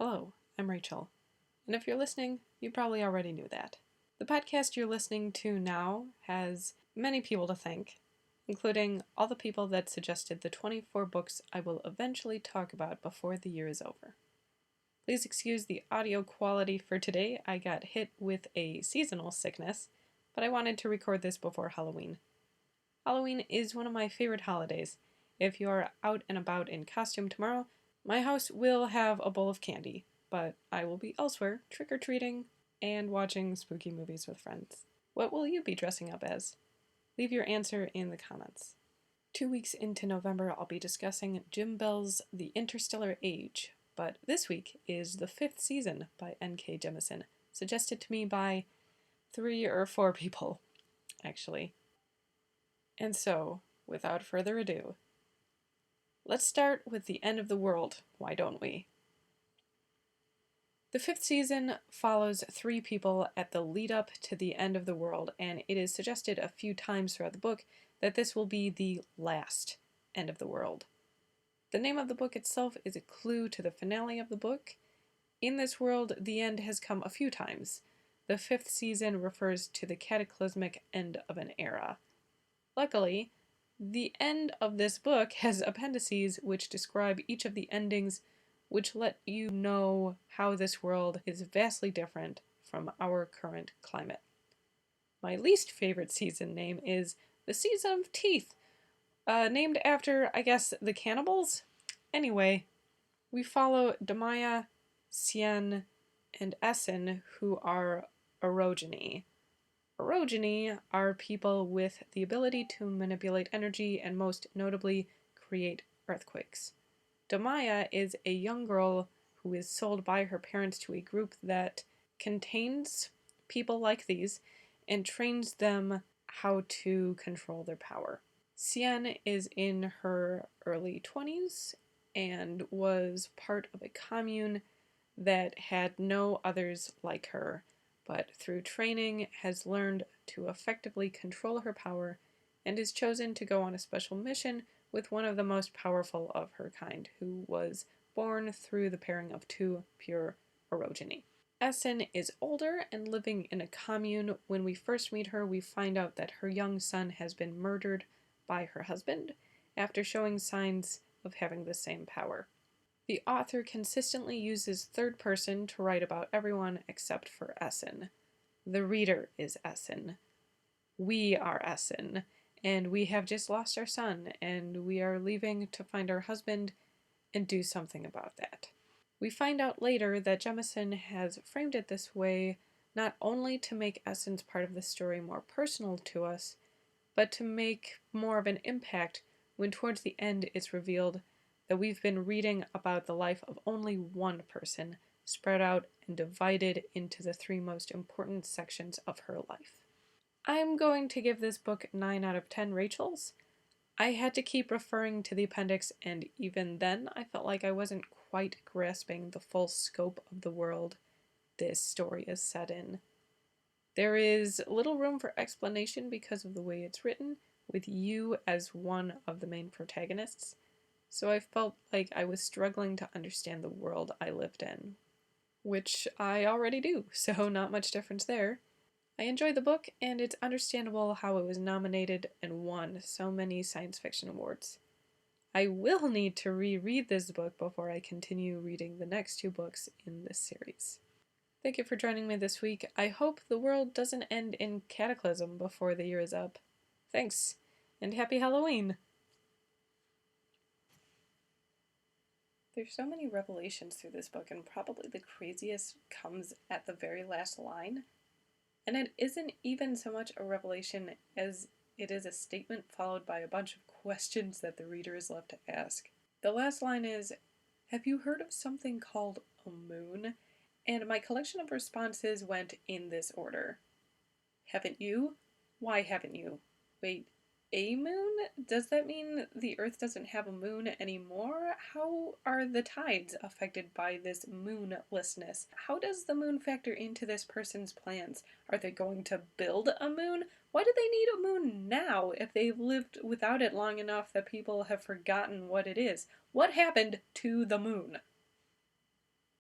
Hello, I'm Rachael, and if you're listening, you probably already knew that. The podcast you're listening to now has many people to thank, including all the people that suggested the 24 books I will eventually talk about before the year is over. Please excuse the audio quality for today. I got hit with a seasonal sickness, but I wanted to record this before Halloween. Halloween is one of my favorite holidays. If you are out and about in costume tomorrow, my house will have a bowl of candy, but I will be elsewhere trick-or-treating and watching spooky movies with friends. What will you be dressing up as? Leave your answer in the comments. 2 weeks into November, I'll be discussing Jim Bell's The Interstellar Age, but this week is the 5th season by N.K. Jemisin, suggested to me by 3 or 4 people, actually. And so, without further ado, let's start with the end of the world, why don't we? The 5th season follows 3 people at the lead up to the end of the world, and it is suggested a few times throughout the book that this will be the last end of the world. The name of the book itself is a clue to the finale of the book. In this world, the end has come a few times. The 5th season refers to the cataclysmic end of an era. Luckily, the end of this book has appendices which describe each of the endings, which let you know how this world is vastly different from our current climate. My least favorite season name is The Season of Teeth, named after, I guess, the cannibals? Anyway, we follow Damaya, Sien, and Essen, who are orogeny. Orogeny are people with the ability to manipulate energy and most notably create earthquakes. Damaya is a young girl who is sold by her parents to a group that contains people like these and trains them how to control their power. Sien is in her early 20s and was part of a commune that had no others like her, but through training has learned to effectively control her power and is chosen to go on a special mission with one of the most powerful of her kind, who was born through the pairing of 2 pure orogeny. Essen is older and living in a commune. When we first meet her, we find out that her young son has been murdered by her husband after showing signs of having the same power. The author consistently uses third person to write about everyone except for Essen. The reader is Essen. We are Essen, and we have just lost our son, and we are leaving to find our husband and do something about that. We find out later that Jemisin has framed it this way not only to make Essen's part of the story more personal to us, but to make more of an impact when towards the end it's revealed that we've been reading about the life of only one person, spread out and divided into the 3 most important sections of her life. I'm going to give this book 9 out of 10 Rachels. I had to keep referring to the appendix, and even then I felt like I wasn't quite grasping the full scope of the world this story is set in. There is little room for explanation because of the way it's written, with you as one of the main protagonists, so I felt like I was struggling to understand the world I lived in. Which I already do, so not much difference there. I enjoyed the book, and it's understandable how it was nominated and won so many science fiction awards. I will need to reread this book before I continue reading the next 2 books in this series. Thank you for joining me this week. I hope the world doesn't end in cataclysm before the year is up. Thanks, and happy Halloween! There's so many revelations through this book, and probably the craziest comes at the very last line. And it isn't even so much a revelation as it is a statement followed by a bunch of questions that the reader is left to ask. The last line is, "Have you heard of something called a moon?" And my collection of responses went in this order. Haven't you? Why haven't you? Wait, a moon? Does that mean the Earth doesn't have a moon anymore? How are the tides affected by this moonlessness? How does the moon factor into this person's plans? Are they going to build a moon? Why do they need a moon now if they've lived without it long enough that people have forgotten what it is? What happened to the moon?